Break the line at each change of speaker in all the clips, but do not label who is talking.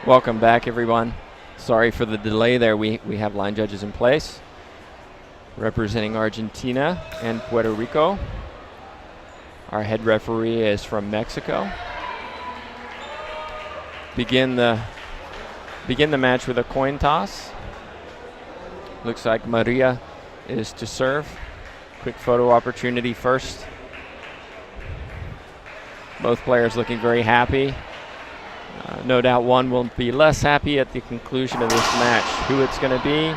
Welcome back, everyone. Sorry for the delay there. We have line judges in place representing Argentina and Puerto Rico. Our head referee is from Mexico. Begin the match with a coin toss. Looks like Maria is to serve. Quick photo opportunity first. Both players looking very happy. No doubt one will be less happy at the conclusion of this match. Who it's going to be,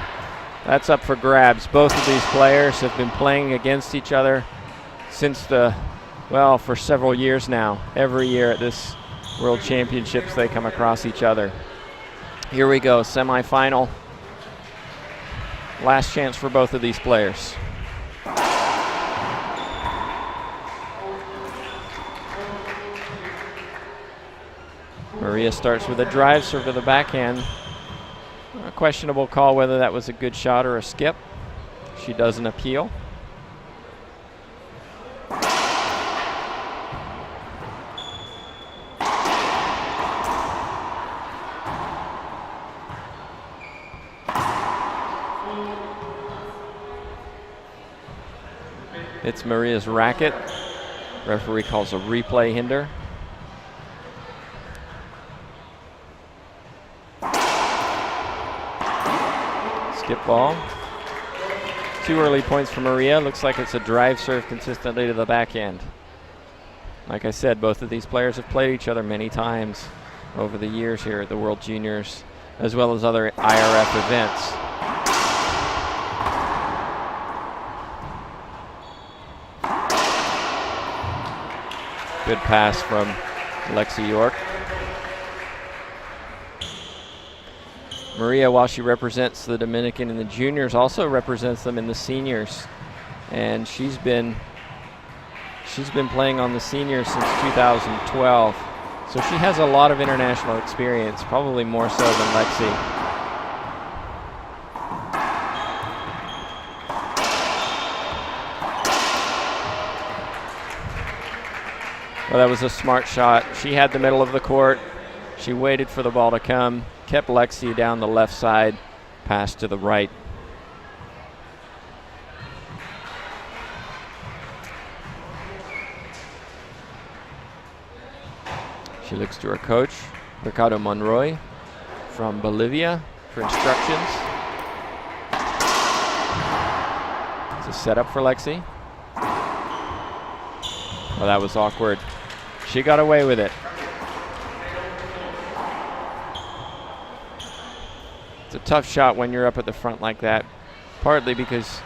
that's up for grabs. Both of these players have been playing against each other since for several years now. Every year at this World Championships they come across each other. Here we go, semifinal. Last chance for both of these players. Maria starts with a drive serve to the backhand. A questionable call whether that was a good shot or a skip. She doesn't appeal. It's Maria's racket. Referee calls a replay hinder. Skip ball. 2 early points for Maria. Looks like it's a drive serve consistently to the backhand. Like I said, both of these players have played each other many times over the years here at the World Juniors, as well as other IRF events. Good pass from Lexi York. Maria, while she represents the Dominican in the juniors, also represents them in the seniors. And she's been playing on the seniors since 2012. So she has a lot of international experience, probably more so than Lexi. Well, that was a smart shot. She had the middle of the court. She waited for the ball to come, kept Lexi down the left side, pass to the right. She looks to her coach, Ricardo Monroy from Bolivia, for instructions. It's a setup for Lexi. Well, that was awkward. She got away with it. It's a tough shot when you're up at the front like that, partly because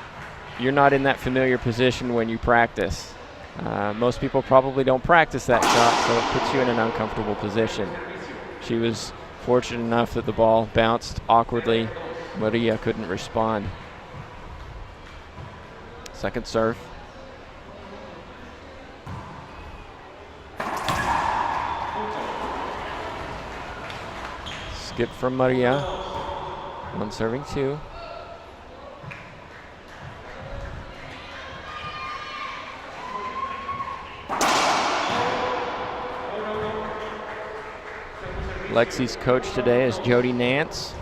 you're not in that familiar position when you practice. Most people probably don't practice that shot, so it puts you in an uncomfortable position. She was fortunate enough that the ball bounced awkwardly. Maria couldn't respond. Second serve. Skip from Maria. 1 serving 2. Lexi's coach today is Jody Nance.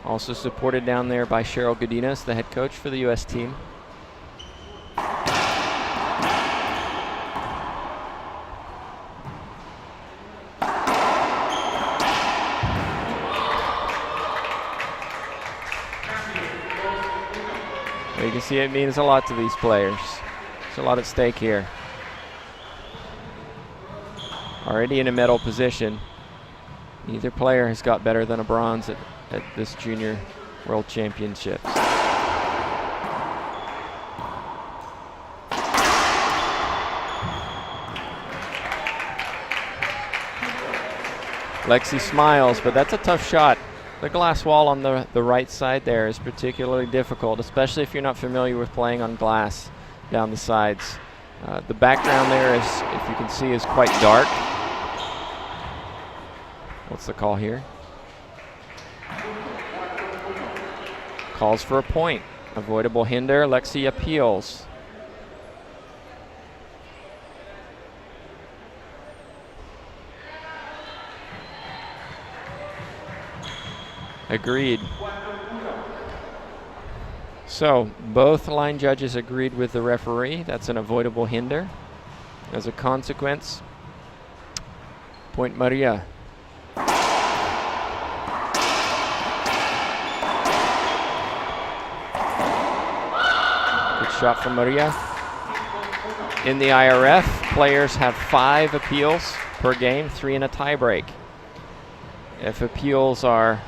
Also supported down there by Cheryl Godinez, the head coach for the U.S. team. You can see it means a lot to these players. There's a lot at stake here. Already in a medal position. Neither player has got better than a bronze at this Junior World Championships. Lexi smiles, but that's a tough shot. The glass wall on the right side there is particularly difficult, especially if you're not familiar with playing on glass down the sides. The background there is, if you can see, is quite dark. What's the call here? Calls for a point. Avoidable hinder. Lexi appeals. Agreed. So both line judges agreed with the referee. That's an avoidable hinder. As a consequence, point Maria. Good shot from Maria. In the IRF, players have 5 appeals per game, 3 in a tiebreak. If appeals are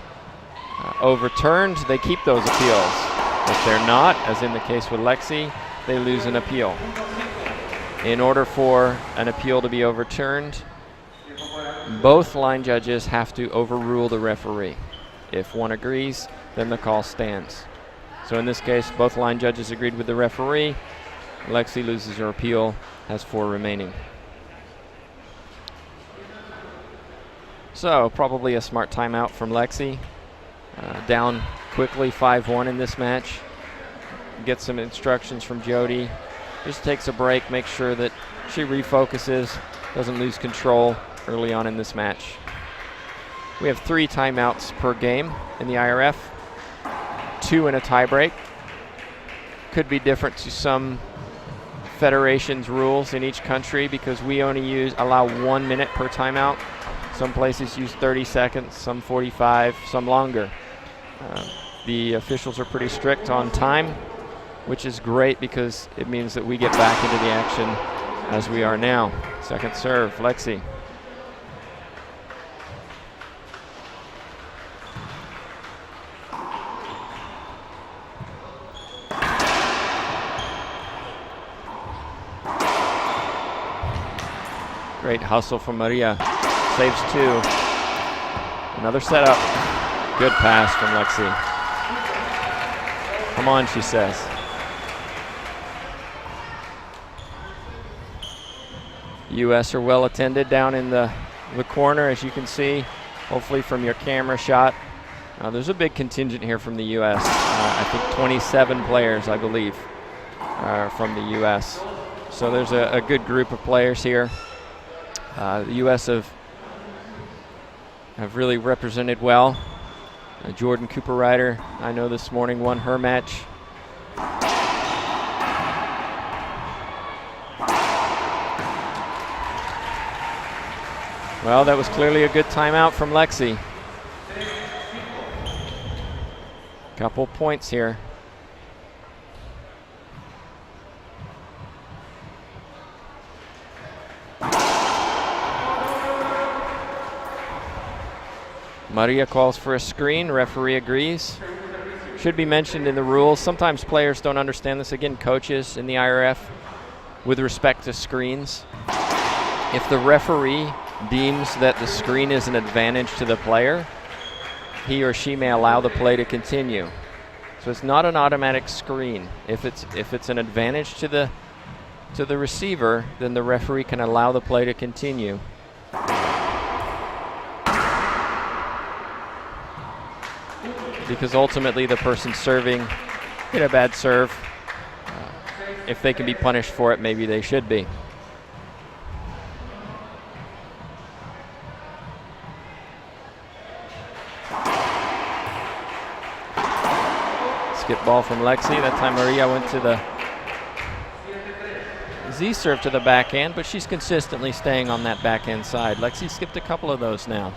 overturned, they keep those appeals. If they're not, as in the case with Lexi, they lose an appeal. In order for an appeal to be overturned, both line judges have to overrule the referee. If one agrees, then the call stands. So in this case, both line judges agreed with the referee. Lexi loses her appeal, has 4 remaining. So probably a smart timeout from Lexi. Down quickly, 5-1 in this match. Get some instructions from Jody. Just takes a break, makes sure that she refocuses, doesn't lose control early on in this match. We have 3 timeouts per game in the IRF, 2 in a tiebreak. Could be different to some federations' rules in each country because we only allow 1 minute per timeout. Some places use 30 seconds, some 45, some longer. The officials are pretty strict on time, which is great because it means that we get back into the action as we are now. Second serve, Lexi. Great hustle from Maria. Saves 2. Another setup. Good pass from Lexi. Come on, she says. U.S. are well attended down in the corner, as you can see, hopefully from your camera shot. There's a big contingent here from the U.S. I think 27 players, I believe, are from the U.S. So there's a good group of players here. The U.S. have really represented well. Jordan Cooper Ryder, I know this morning, won her match. Well, that was clearly a good timeout from Lexi. Couple points here. Maria calls for a screen, referee agrees. Should be mentioned in the rules. Sometimes players don't understand this. Again, coaches in the IRF with respect to screens. If the referee deems that the screen is an advantage to the player, he or she may allow the play to continue. So it's not an automatic screen. If it's an advantage to the receiver, then the referee can allow the play to continue. Because ultimately the person serving hit a bad serve. If they can be punished for it, maybe they should be. Skip ball from Lexi. That time Maria went to the Z serve to the backhand, but she's consistently staying on that backhand side. Lexi skipped a couple of those now.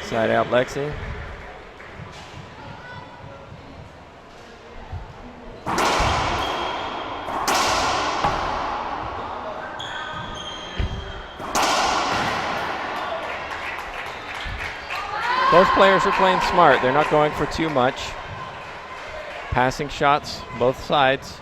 Side out, Lexi. Both players are playing smart. They're not going for too much. Passing shots, both sides.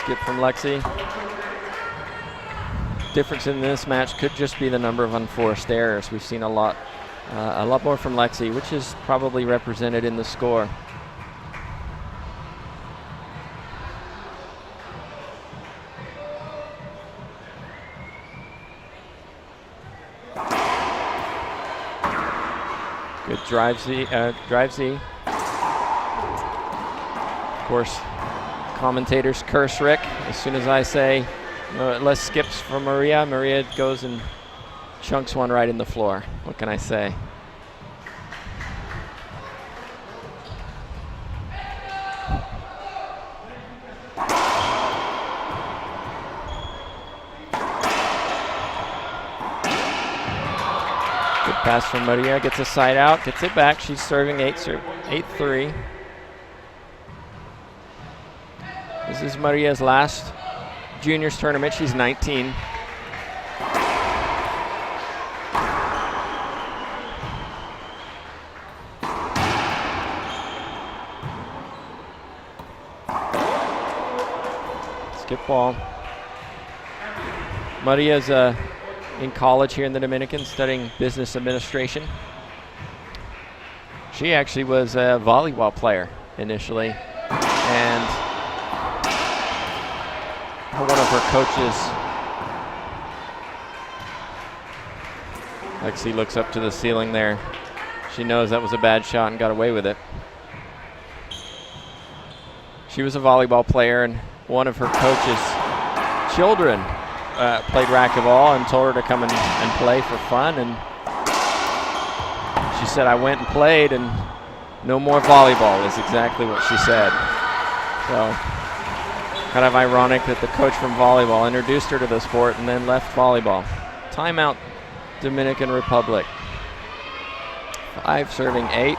Skip from Lexi. Difference in this match could just be the number of unforced errors. We've seen a lot A lot more from Lexi, which is probably represented in the score. Good drive Z. Of course, commentators curse Rick. As soon as I say less skips from Maria, Maria goes and chunks one right in the floor. What can I say? Good pass from Maria, gets a side out, gets it back. She's serving 8-3. This is Maria's last juniors tournament. She's 19. Skip ball. Maria's in college here in the Dominican studying business administration. She actually was a volleyball player initially, and one of her coaches, Lexi looks up to the ceiling there. She knows that was a bad shot and got away with it. She was a volleyball player, and one of her coach's children played racquetball and told her to come and play for fun. And she said, I went and played, and no more volleyball is exactly what she said. So kind of ironic that the coach from volleyball introduced her to the sport and then left volleyball. Timeout, Dominican Republic. 5 serving 8.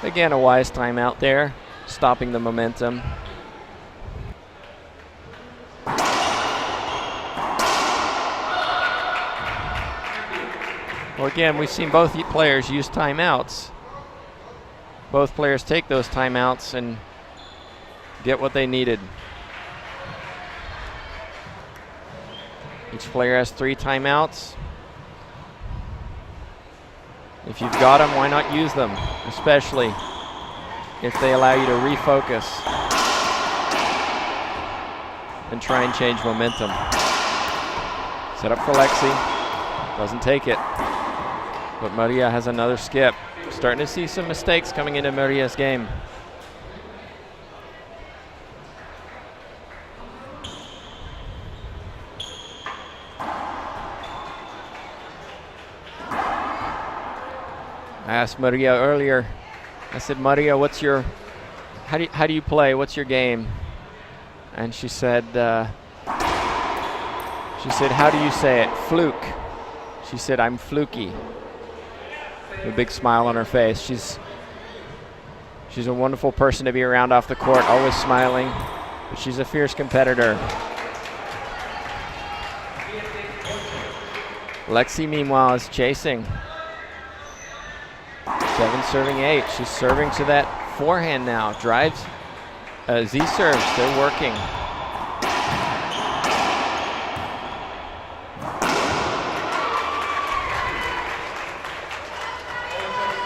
Again, a wise timeout there, stopping the momentum. Well, again, we've seen both players use timeouts. Both players take those timeouts and get what they needed. Each player has 3 timeouts. If you've got them, why not use them? Especially if they allow you to refocus and try and change momentum. Set up for Lexi. Doesn't take it. But Maria has another skip. Starting to see some mistakes coming into Maria's game. I asked Maria earlier, I said, Maria, how do you play? What's your game? And she said, how do you say it? Fluke. She said, I'm fluky. A big smile on her face. She's a wonderful person to be around off the court, always smiling, but she's a fierce competitor. Lexi, meanwhile, is chasing. 7 serving 8. She's serving to that forehand now. Drives, Z serves, they're working.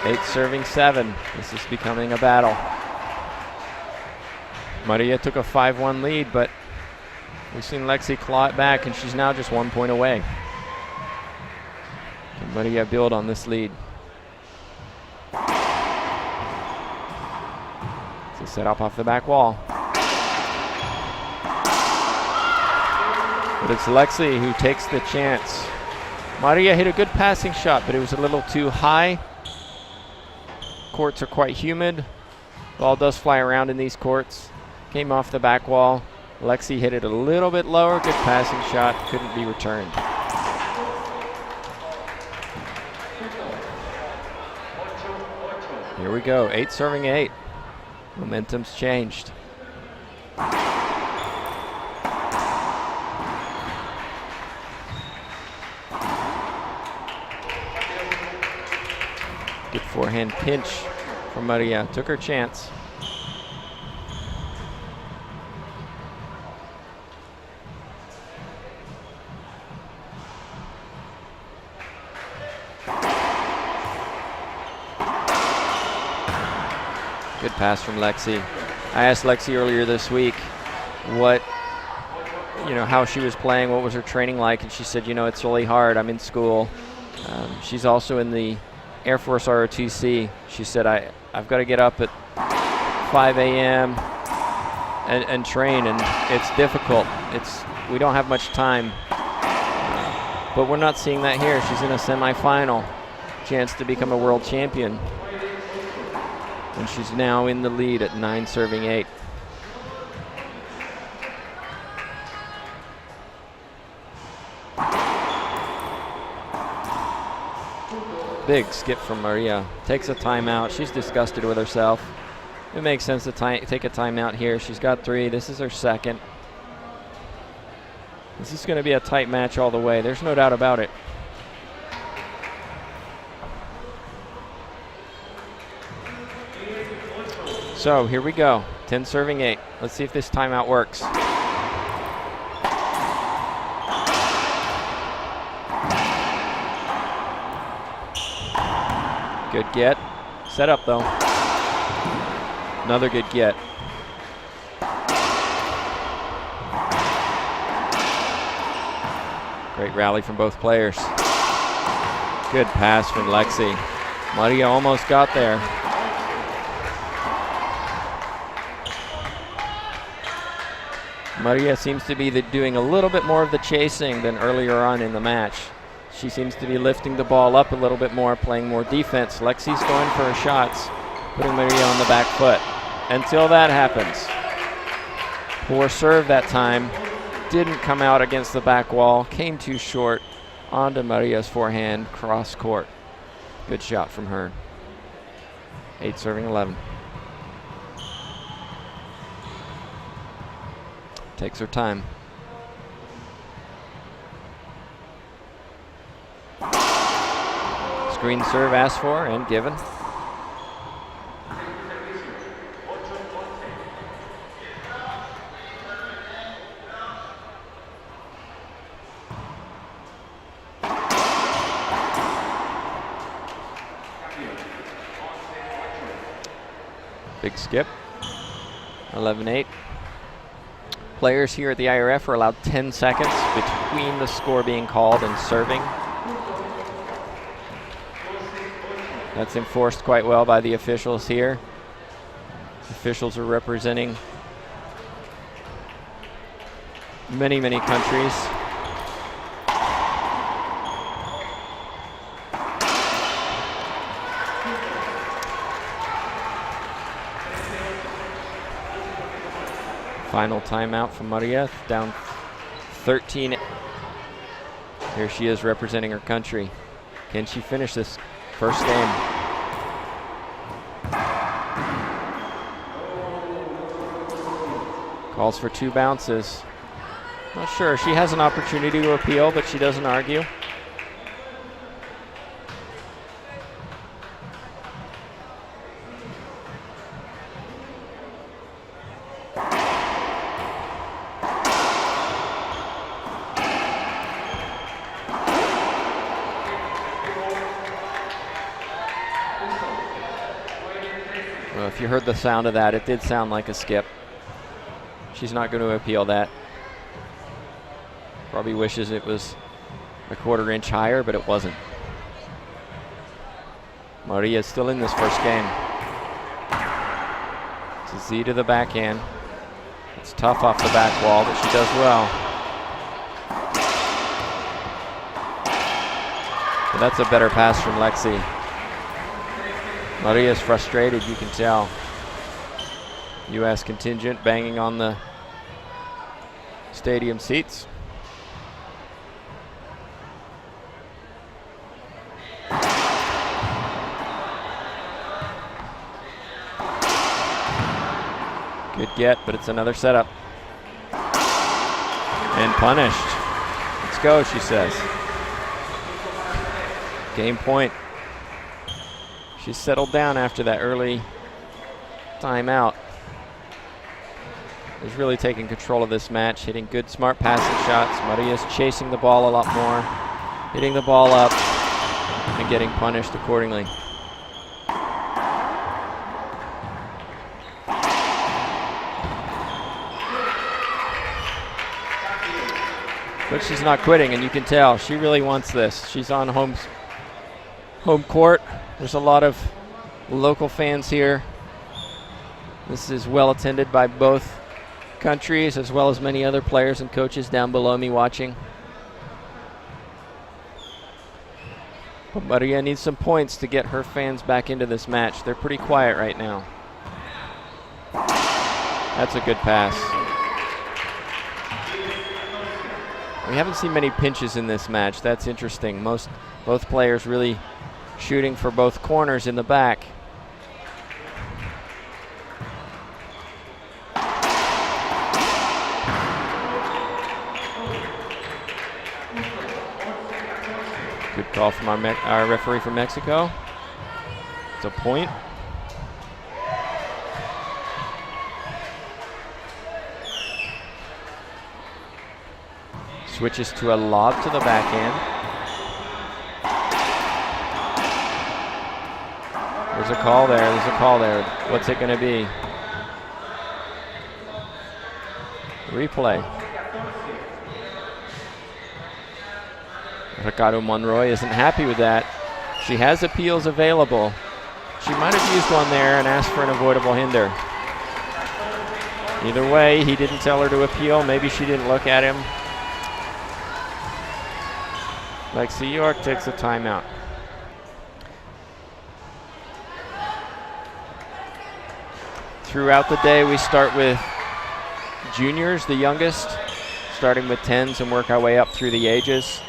8 serving 7. This is becoming a battle. Maria took a 5-1 lead, but we've seen Lexi claw it back, and she's now just 1 point away. Can Maria build on this lead? It's a set up off the back wall. But it's Lexi who takes the chance. Maria hit a good passing shot, but it was a little too high. Courts are quite humid. Ball does fly around in these courts. Came off the back wall. Lexi hit it a little bit lower. Good passing shot. Couldn't be returned. Here we go. 8 serving 8. Momentum's changed. Good forehand pinch from Maria. Took her chance. Good pass from Lexi. I asked Lexi earlier this week how she was playing, what was her training like, and she said, it's really hard. I'm in school. She's also in the Air Force ROTC. She said, I've got to get up at 5 a.m. and train, and it's difficult. We don't have much time. But we're not seeing that here. She's in a semifinal, chance to become a world champion. And she's now in the lead at 9 serving 8. Big skip from Maria. Takes a timeout. She's disgusted with herself. It makes sense to take a timeout here. She's got 3. This is her second. This is going to be a tight match all the way. There's no doubt about it. So here we go. 10 serving 8. Let's see if this timeout works. Good get. Set up though. Another good get. Great rally from both players. Good pass from Lexi. Maria almost got there. Maria seems to be doing a little bit more of the chasing than earlier on in the match. She seems to be lifting the ball up a little bit more, playing more defense. Lexi's going for her shots, putting Maria on the back foot. Until that happens. Poor serve that time. Didn't come out against the back wall. Came too short onto Maria's forehand, cross court. Good shot from her. 8 serving 11. Takes her time. Screen serve asked for and given. Big skip. 11-8. Players here at the IRF are allowed 10 seconds between the score being called and serving. That's enforced quite well by the officials here. Officials are representing many, many countries. Final timeout from Maria, down 13. Here she is representing her country. Can she finish this first game? Calls for 2 bounces. Not sure. She has an opportunity to appeal, but she doesn't argue. Well, if you heard the sound of that, it did sound like a skip. She's not going to appeal that. Probably wishes it was a 1/4 inch higher, but it wasn't. Maria's still in this first game. It's a Z to the backhand. It's tough off the back wall, but she does well. But that's a better pass from Lexi. Maria's frustrated, you can tell. U.S. contingent banging on the stadium seats. Good get, but it's another setup. And punished. Let's go, she says. Game point. She's settled down after that early timeout. Is really taking control of this match, hitting good, smart passing shots. Maria's chasing the ball a lot more, hitting the ball up, and getting punished accordingly. But she's not quitting, and you can tell she really wants this. She's on home court. There's a lot of local fans here. This is well attended by both countries, as well as many other players and coaches down below me watching. But Maria needs some points to get her fans back into this match. They're pretty quiet right now. That's a good pass. We haven't seen many pinches in this match. That's interesting. Both players really shooting for both corners in the back. Good call from our referee from Mexico. It's a point. Switches to a lob to the backhand. There's a call there. There's a call there. What's it going to be? Replay. Ricardo Monroy isn't happy with that. She has appeals available. She might have used one there and asked for an avoidable hinder. Either way, he didn't tell her to appeal. Maybe she didn't look at him. Lexi York takes a timeout. Throughout the day, we start with juniors, the youngest, starting with 10s and work our way up through the ages.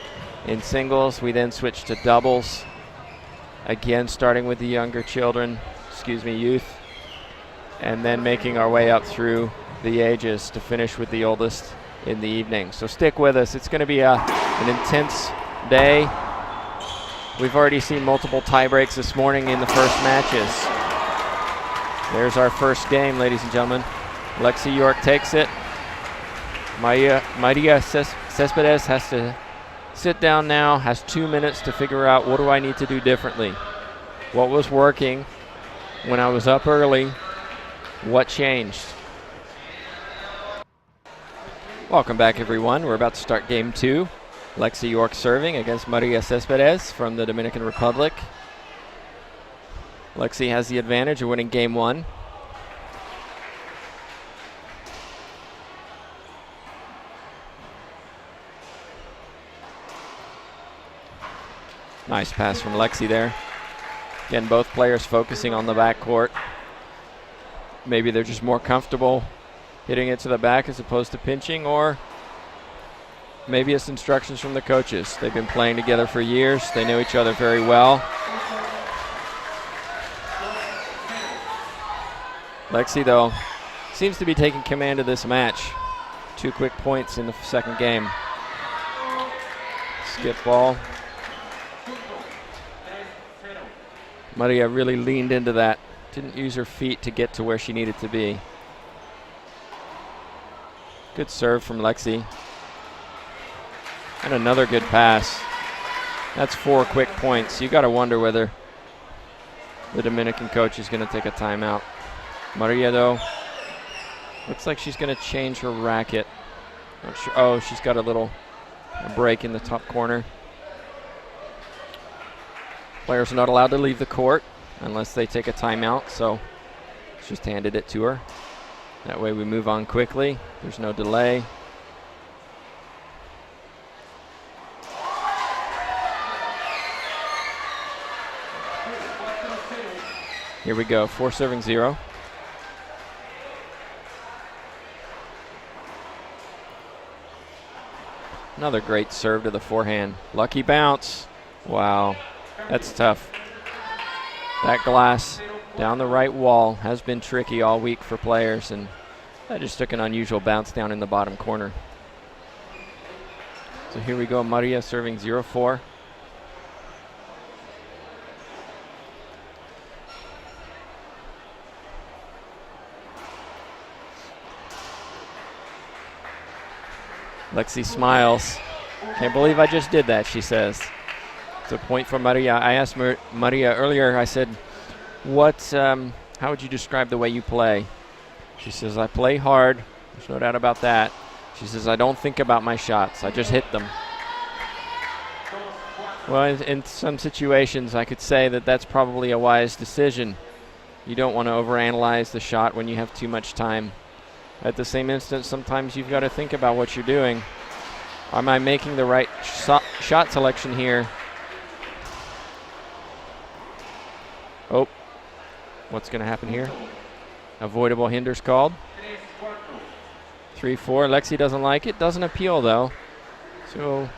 In singles, we then switch to doubles. Again, starting with the younger children, youth, and then making our way up through the ages to finish with the oldest in the evening. So stick with us. It's going to be an intense day. We've already seen multiple tie breaks this morning in the first matches. There's our first game, ladies and gentlemen. Lexi York takes it. Maria Cespedes has to sit down now, has 2 minutes to figure out, what do I need to do differently? What was working when I was up early? What changed? Welcome back, everyone. We're about to start game 2. Lexi York serving against Maria Cespedes from the Dominican Republic. Lexi has the advantage of winning game 1. Nice pass from Lexi there. Again, both players focusing on the backcourt. Maybe they're just more comfortable hitting it to the back as opposed to pinching, or maybe it's instructions from the coaches. They've been playing together for years. They know each other very well. Lexi, though, seems to be taking command of this match. 2 quick points in the second game. Skip ball. Maria really leaned into that. Didn't use her feet to get to where she needed to be. Good serve from Lexi. And another good pass. That's 4 quick points. You got to wonder whether the Dominican coach is going to take a timeout. Maria, though, looks like she's going to change her racket. Not sure. Oh, she's got a break in the top corner. Players are not allowed to leave the court unless they take a timeout, so just handed it to her. That way we move on quickly. There's no delay. Here we go, 4-0. Another great serve to the forehand. Lucky bounce. Wow. That's tough. That glass down the right wall has been tricky all week for players, and that just took an unusual bounce down in the bottom corner. So here we go, Maria serving 0-4. Lexi smiles. Can't believe I just did that, she says. It's a point for Maria. I asked Maria earlier, I said, how would you describe the way you play? She says, I play hard. There's no doubt about that. She says, I don't think about my shots. I just hit them. Well, in some situations, I could say that that's probably a wise decision. You don't want to overanalyze the shot when you have too much time. At the same instant, sometimes you've got to think about what you're doing. Am I making the right shot selection here? Oh, what's going to happen here? Avoidable hinders called. 3-4. Lexi doesn't like it. Doesn't appeal, though. So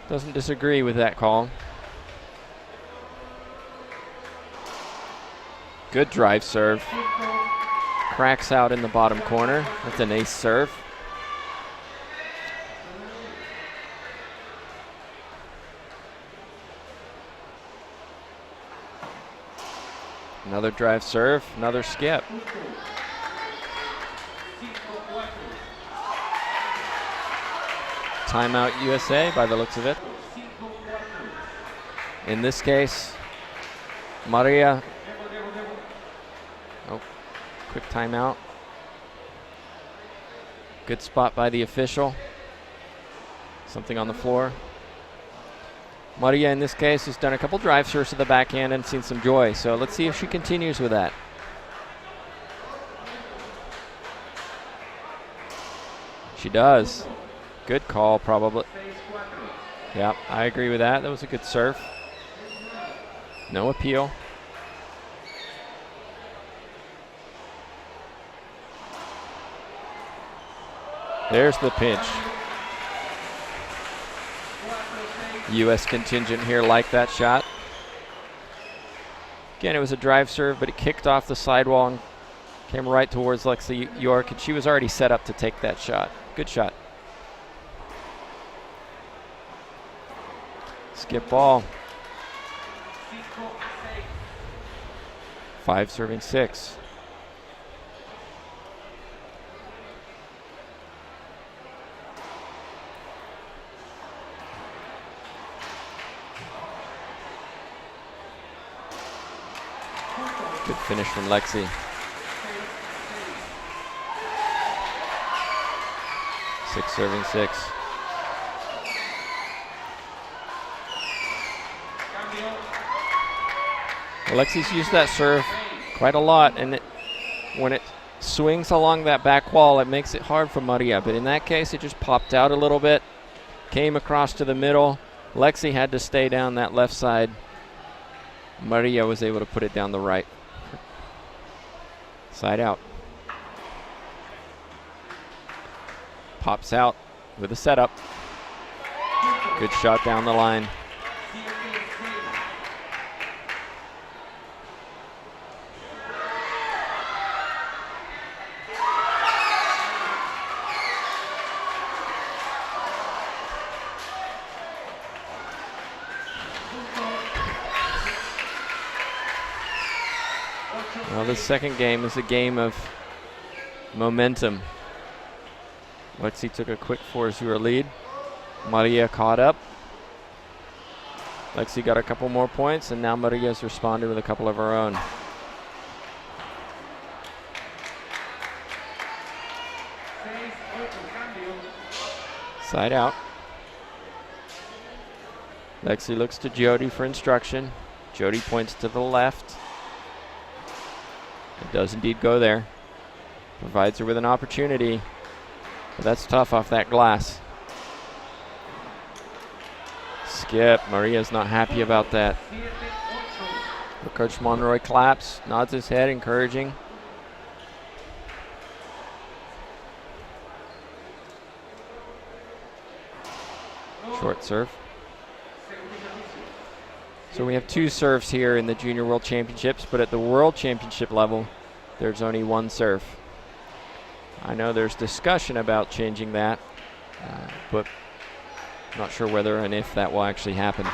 doesn't disagree with that call. Good drive serve. Cracks out in the bottom corner. That's an ace serve. Another drive serve, another skip. Timeout USA by the looks of it. In this case, Maria. Oh, quick timeout. Good spot by the official. Something on the floor. Maria, in this case, has done a couple drive serves to the backhand and seen some joy. So let's see if she continues with that. She does. Good call, probably. Yeah, I agree with that. That was a good serve. No appeal. There's the pinch. U.S. contingent here like that shot. Again, it was a drive serve, but it kicked off the sidewall and came right towards Lexi York, and she was already set up to take that shot. Good shot. Skip ball. 5 serving 6. Good finish from Lexi. 6 serving 6. Lexi's used that serve quite a lot, and when it swings along that back wall, it makes it hard for Maria. But in that case, it just popped out a little bit, came across to the middle. Lexi had to stay down that left side. Maria was able to put it down the right. Side out. Pops out with a setup. Good shot down the line. Well, the second game is a game of momentum. Lexi took a quick 4-0 lead. Maria caught up. Lexi got a couple more points, and now Maria's responded with a couple of her own. Side out. Lexi looks to Jody for instruction. Jody points to the left. It does indeed go there. Provides her with an opportunity. But that's tough off that glass. Skip. Maria's not happy about that. Coach Monroy claps, nods his head, encouraging. Short serve. So we have 2 serves here in the Junior World Championships, but at the World Championship level, there's only 1 serve. I know there's discussion about changing that, but I'm not sure whether and if that will actually happen.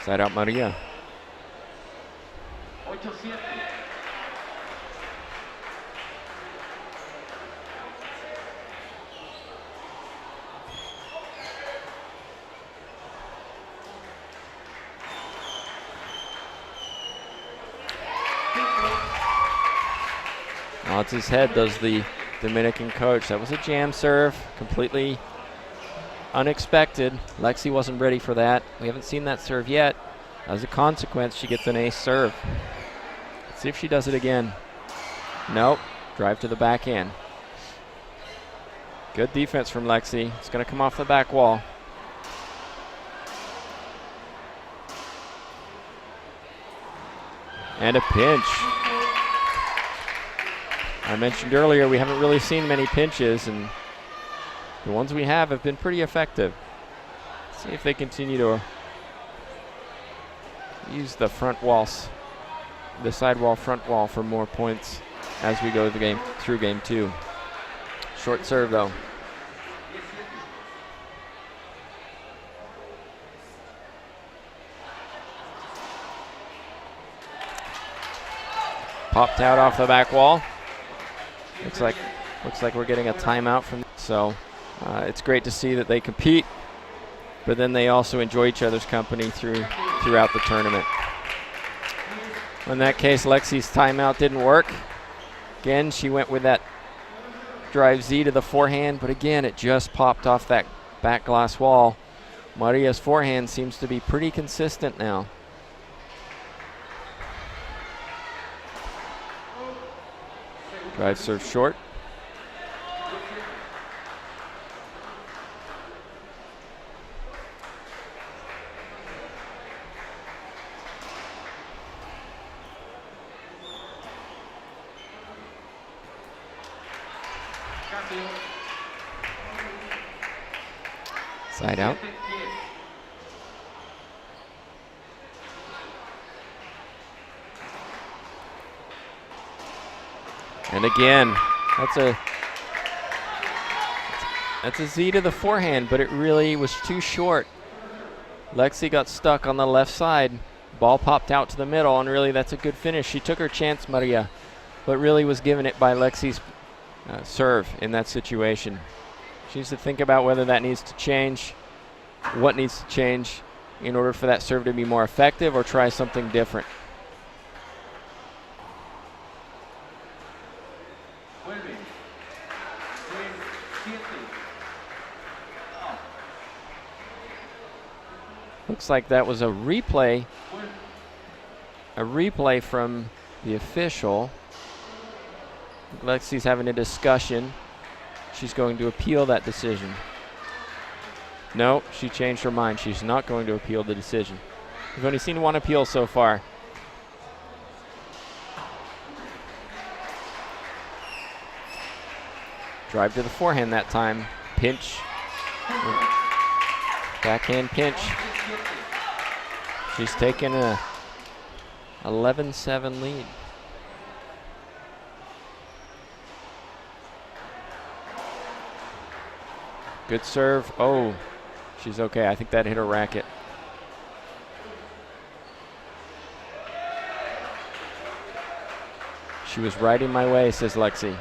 Side out Maria. Nods his head, does the Dominican coach. That was a jam serve, completely unexpected. Lexi wasn't ready for that. We haven't seen that serve yet. As a consequence, she gets an ace serve. Let's see if she does it again. Nope. Drive to the backhand. Good defense from Lexi. It's going to come off the back wall. And a pinch. I mentioned earlier we haven't really seen many pinches, and the ones we have been pretty effective. Let's see if they continue to use the front walls, the sidewall, front wall for more points as we go through game 2. Short serve though. Popped out off the back wall. Looks like we're getting a timeout from. So it's great to see that they compete, but then they also enjoy each other's company throughout the tournament. In that case, Lexi's timeout didn't work. Again, she went with that drive Z to the forehand, but again, it just popped off that back glass wall. Maria's forehand seems to be pretty consistent now. Drive serve short. Side out. And again, that's a Z to the forehand, but it really was too short. Lexi got stuck on the left side. Ball popped out to the middle, and really that's a good finish. She took her chance, Maria, but really was given it by Lexi's serve in that situation. She needs to think about whether that needs to change, what needs to change in order for that serve to be more effective, or try something different. Looks like that was a replay from the official. Lexi's having a discussion. She's going to appeal that decision. No, she changed her mind. She's not going to appeal the decision. We've only seen one appeal so far. Drive to the forehand that time. Pinch. Backhand pinch. She's taken a 11-7 lead. Good serve. Oh, she's okay. I think that hit her racket. She was right in my way, says Lexi.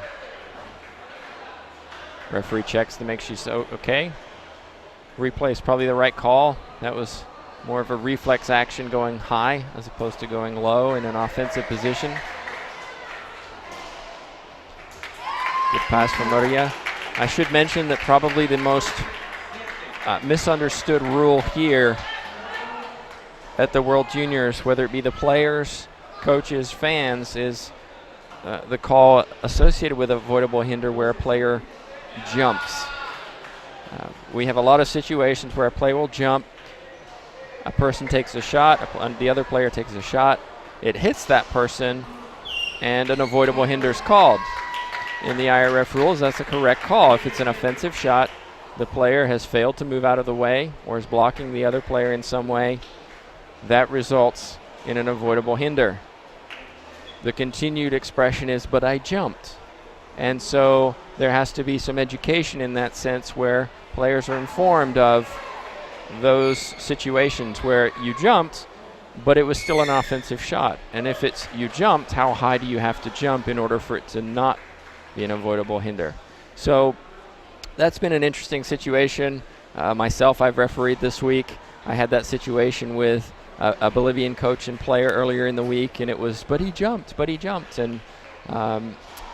Referee checks to make she's okay. Replay is probably the right call. That was more of a reflex action going high as opposed to going low in an offensive position. Good pass from Maria. I should mention that probably the most misunderstood rule here at the World Juniors, whether it be the players, coaches, fans, is the call associated with avoidable hinder where a player jumps. We have a lot of situations where a player will jump, a person takes a shot, the other player takes a shot, it hits that person, and an avoidable hinder is called. In the IRF rules, that's a correct call. If it's an offensive shot, the player has failed to move out of the way or is blocking the other player in some way, that results in an avoidable hinder. The continued expression is, but I jumped. And so there has to be some education in that sense where players are informed of those situations where you jumped, but it was still an offensive shot. And if it's you jumped, how high do you have to jump in order for it to not be an avoidable hinder? So that's been an interesting situation. Myself, I've refereed this week. I had that situation with a Bolivian coach and player earlier in the week, and it was, but he jumped. And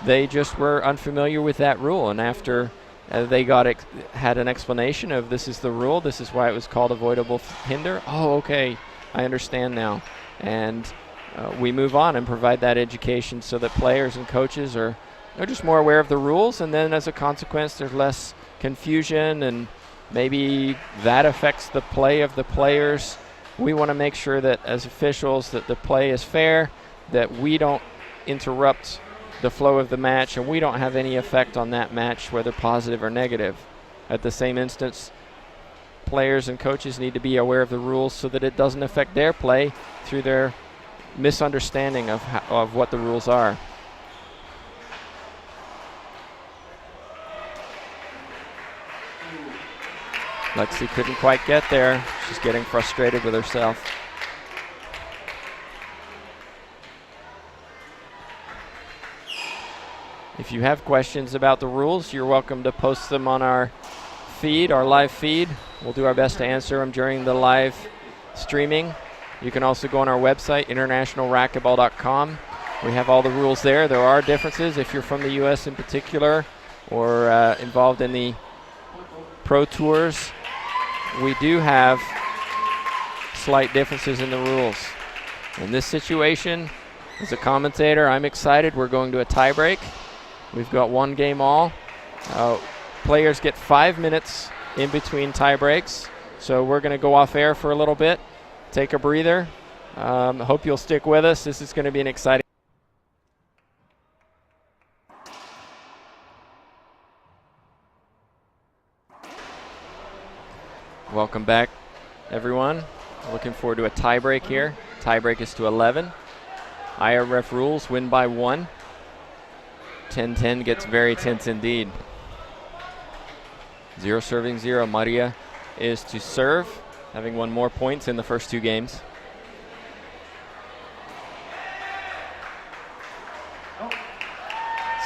They just were unfamiliar with that rule, and after they had an explanation of this is the rule, this is why it was called avoidable hinder. Oh, okay, I understand now. And we move on and provide that education so that players and coaches are just more aware of the rules, and then as a consequence there's less confusion, and maybe that affects the play of the players. We want to make sure that as officials that the play is fair, that we don't interrupt the flow of the match, and we don't have any effect on that match, whether positive or negative. At the same instance, players and coaches need to be aware of the rules so that it doesn't affect their play through their misunderstanding of what the rules are. Lexi couldn't quite get there. She's getting frustrated with herself. If you have questions about the rules, you're welcome to post them on our feed, our live feed. We'll do our best to answer them during the live streaming. You can also go on our website, internationalracquetball.com. We have all the rules there. There are differences if you're from the U.S. in particular or involved in the pro tours. We do have slight differences in the rules. In this situation, as a commentator, I'm excited. We're going to a tiebreak. We've got one game all. Players get 5 minutes in between tie breaks. So we're going to go off air for a little bit, take a breather. Hope you'll stick with us. This is going to be an exciting. Welcome back, everyone. Looking forward to a tiebreak here. Tiebreak is to 11. IRF rules, win by 1. 10-10 gets very tense indeed. 0 serving 0. Maria is to serve, having won more points in the first 2 games.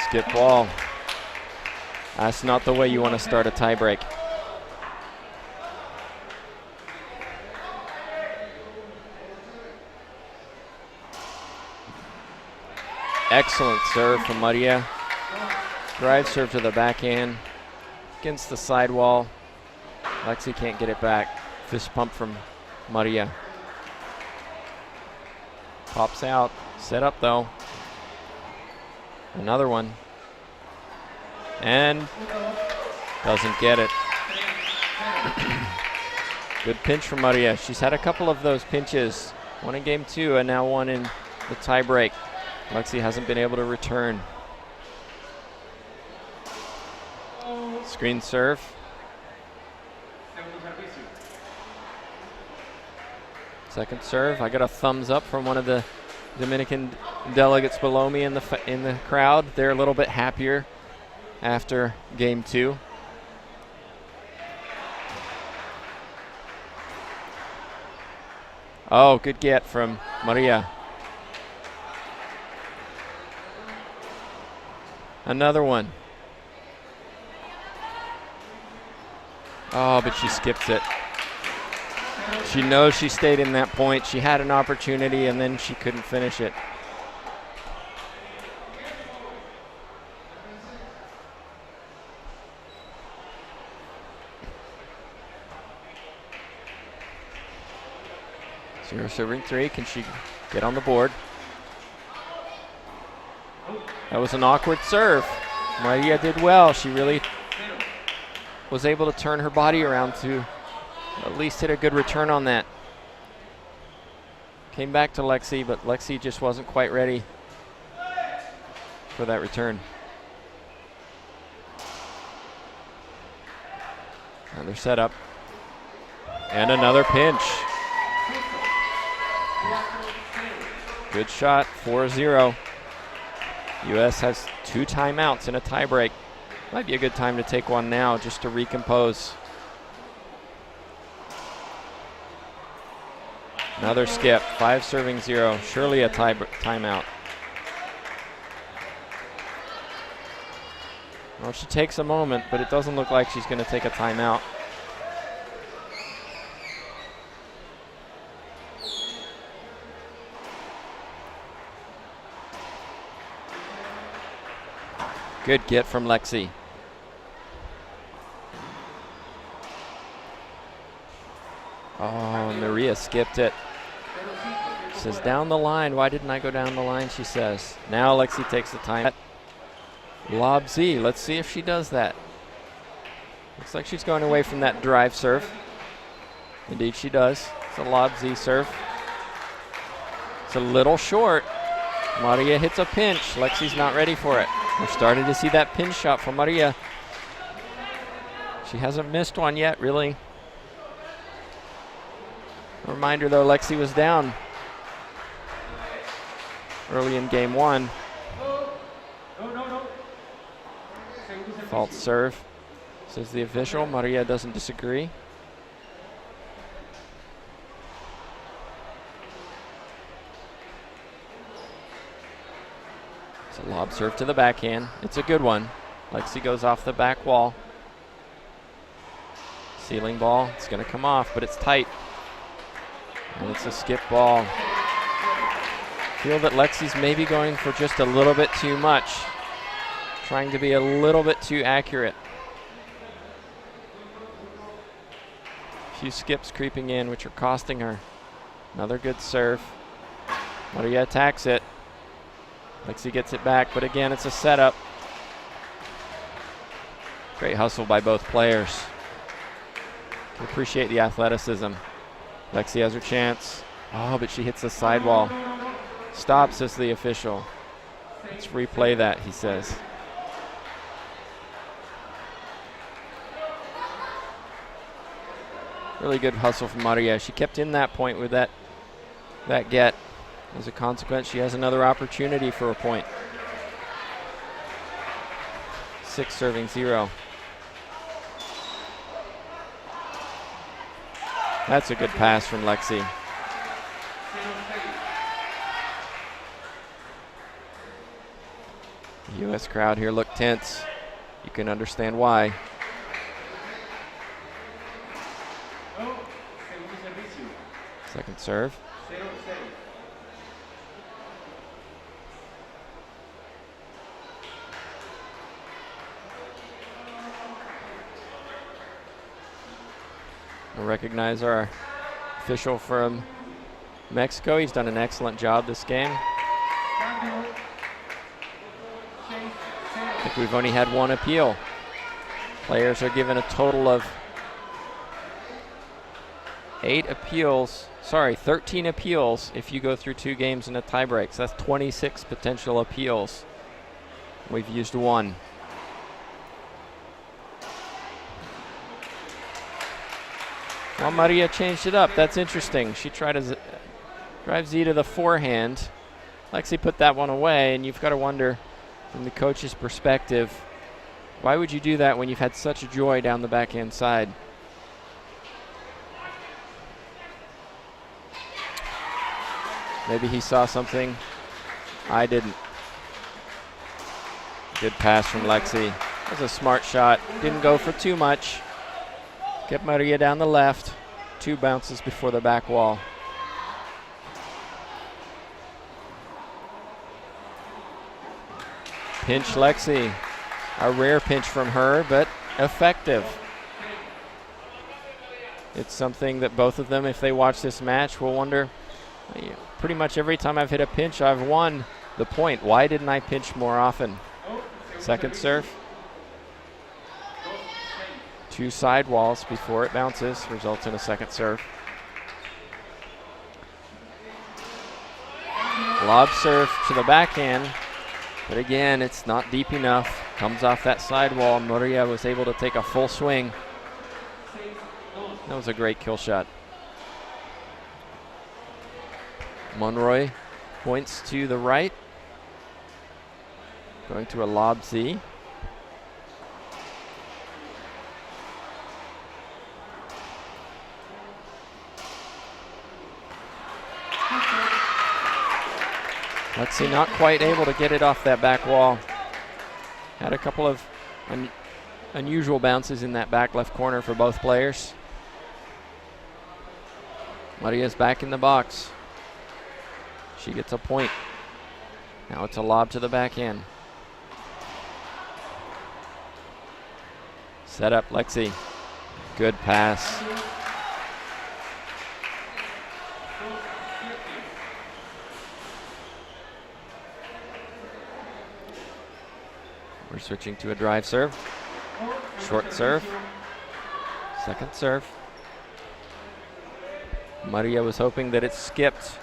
Skip ball. That's not the way you want to start a tiebreak. Excellent serve from Maria. Drive serve to the backhand against the sidewall. Lexi can't get it back. Fist pump from Maria. Pops out. Set up though. Another one. And doesn't get it. Good pinch from Maria. She's had a couple of those pinches. One in game 2 and now one in the tie break. Lexi hasn't been able to return. Screen serve. Second serve. I got a thumbs up from one of the Dominican delegates below me in the crowd. They're a little bit happier after game 2. Oh, good get from Maria. Another one. Oh, but she skips it. She knows she stayed in that point. She had an opportunity and then she couldn't finish it. Zero serving 3. Can she get on the board? That was an awkward serve. Maria did well. She really was able to turn her body around to at least hit a good return on that. Came back to Lexi, but Lexi just wasn't quite ready for that return. Another setup. And another pinch. Good shot, 4-0. U.S. has 2 timeouts in a tiebreak. Might be a good time to take one now just to recompose. Another skip, 5 serving 0. Surely a timeout. Well, she takes a moment, but it doesn't look like she's going to take a timeout. Good get from Lexi. Oh, Maria skipped it. She says, down the line. Why didn't I go down the line, she says. Now Lexi takes the time. Lob Z. Let's see if she does that. Looks like she's going away from that drive serve. Indeed she does. It's a lob Z serve. It's a little short. Maria hits a pinch. Lexi's not ready for it. We're starting to see that pinch shot from Maria. She hasn't missed one yet, really. A reminder, though, Lexi was down early in game one. False serve, says the official. Maria doesn't disagree. It's a lob serve to the backhand. It's a good one. Lexi goes off the back wall. Ceiling ball. It's going to come off, but it's tight. And it's a skip ball. Feel that Lexi's maybe going for just a little bit too much. Trying to be a little bit too accurate. A few skips creeping in, which are costing her. Another good serve. Maria attacks it. Lexi gets it back, but again, it's a setup. Great hustle by both players. Can appreciate the athleticism. Lexi has her chance. Oh, but she hits the sidewall. Stop, says the official. Let's replay that, he says. Really good hustle from Maria. She kept in that point with that get. As a consequence, she has another opportunity for a point. 6 serving 0. That's a good pass from Lexi. The U.S. crowd here look tense. You can understand why. Second serve. We'll recognize our official from Mexico. He's done an excellent job this game. I think we've only had one appeal. Players are given a total of 13 appeals if you go through 2 games in a tiebreak. So that's 26 potential appeals. We've used 1. Well, Maria changed it up. That's interesting. She tried to drive Z to the forehand. Lexi put that one away, and you've got to wonder, from the coach's perspective, why would you do that when you've had such joy down the backhand side? Maybe he saw something I didn't. Good pass from Lexi. That was a smart shot. Didn't go for too much. Kept Maria down the left. 2 bounces before the back wall. Pinch Lexi. A rare pinch from her, but effective. It's something that both of them, if they watch this match, will wonder, pretty much every time I've hit a pinch, I've won the point. Why didn't I pinch more often? Second serve. 2 side walls before it bounces, results in a second serve. Lob serve to the backhand, but again, it's not deep enough. Comes off that side wall. Maria was able to take a full swing. That was a great kill shot. Monroy points to the right. Going to a lob Z. Lexi not quite able to get it off that back wall. Had a couple of unusual bounces in that back left corner for both players. Maria's back in the box. She gets a point. Now it's a lob to the backhand. Set up Lexi. Good pass. We're switching to a drive serve. Short serve. Second serve. Maria was hoping that it skipped.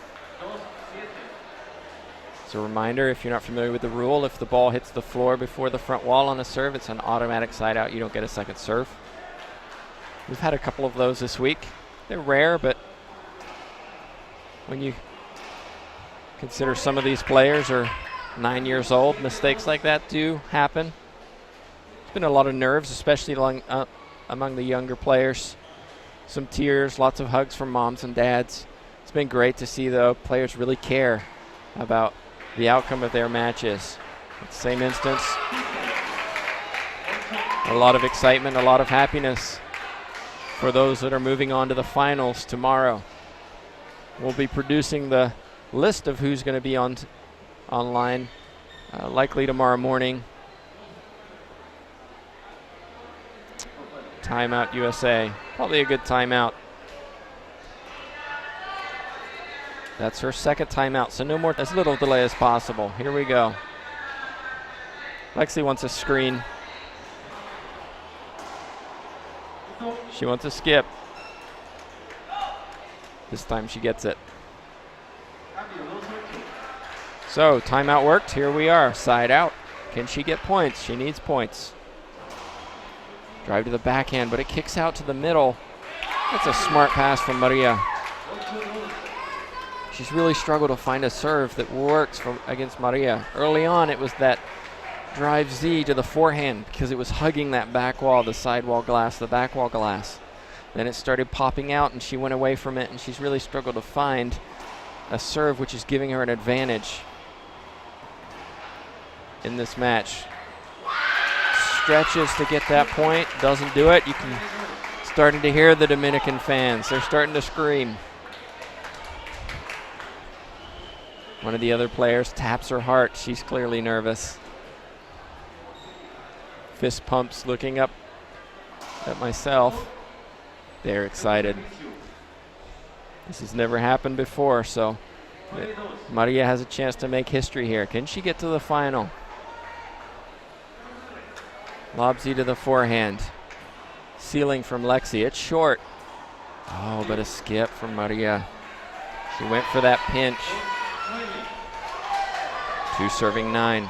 As a reminder, if you're not familiar with the rule, if the ball hits the floor before the front wall on a serve, it's an automatic side out. You don't get a second serve. We've had a couple of those this week. They're rare, but when you consider some of these players are 9 years old, mistakes like that do happen. There's been a lot of nerves, especially among the younger players. Some tears, lots of hugs from moms and dads. It's been great to see, though, players really care about the outcome of their matches. At the same instance, a lot of excitement, a lot of happiness for those that are moving on to the finals tomorrow. We'll be producing the list of who's going to be online likely tomorrow morning. Timeout USA, probably a good timeout. That's her second timeout, so no more, as little delay as possible. Here we go. Lexi wants a screen. She wants a skip. This time she gets it. So timeout worked, here we are, side out. Can she get points? She needs points. Drive to the backhand, but it kicks out to the middle. That's a smart pass from Maria. She's really struggled to find a serve that works against Maria. Early on, it was that drive Z to the forehand because it was hugging that back wall, the sidewall glass, the back wall glass. Then it started popping out and she went away from it, and she's really struggled to find a serve which is giving her an advantage in this match. Stretches to get that point, doesn't do it. You can starting to hear the Dominican fans. They're starting to scream. One of the other players taps her heart. She's clearly nervous. Fist pumps, looking up at myself. They're excited. This has never happened before, so Maria has a chance to make history here. Can she get to the final? Lobsy to the forehand. Ceiling from Lexi. It's short. Oh, but a skip from Maria. She went for that pinch. 2 serving 9.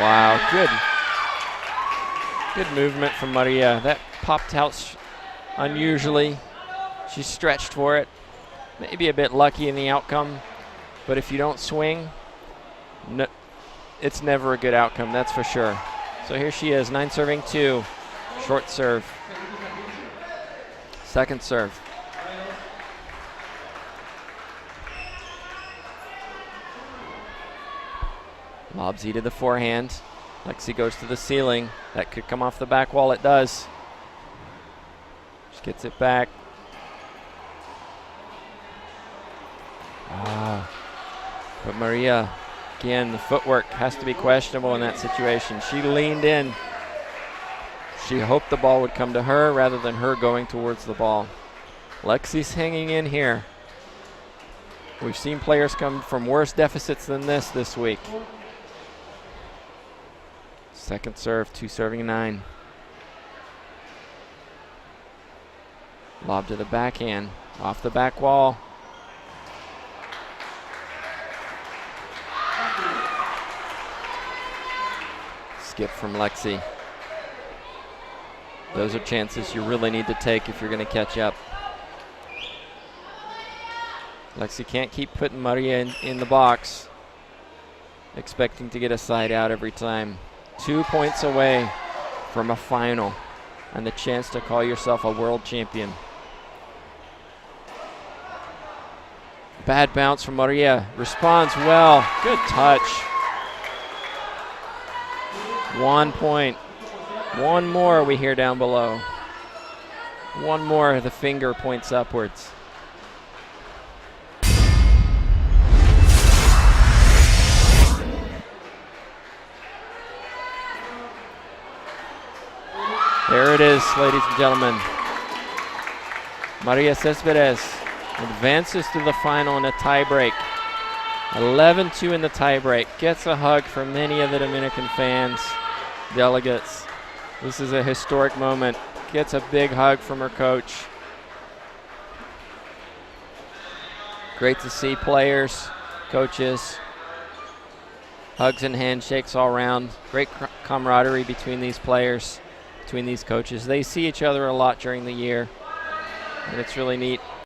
Wow, good movement from Maria. That popped out unusually. She stretched for it. Maybe a bit lucky in the outcome, but if you don't swing, no, it's never a good outcome, that's for sure. So here she is, 9 serving 2. Short serve. Second serve. Lobsy to the forehand. Lexi goes to the ceiling. That could come off the back wall. It does. She gets it back. But Maria, again, the footwork has to be questionable in that situation. She leaned in. She hoped the ball would come to her rather than her going towards the ball. Lexi's hanging in here. We've seen players come from worse deficits than this week. Second serve, 2 serving 9. Lob to the backhand, off the back wall. Skip from Lexi. Those are chances you really need to take if you're going to catch up. Lexi can't keep putting Maria in the box, expecting to get a side out every time. 2 points away from a final and the chance to call yourself a world champion. Bad bounce from Maria. Responds well. Good touch. 1 point. One more we hear down below. One more, the finger points upwards. There it is, ladies and gentlemen. Maria Cespedes advances to the final in a tiebreak. 11-2 in the tiebreak. Gets a hug from many of the Dominican fans, delegates. This is a historic moment. Gets a big hug from her coach. Great to see players, coaches, hugs and handshakes all around. Great camaraderie between these players, between these coaches. They see each other a lot during the year, and it's really neat.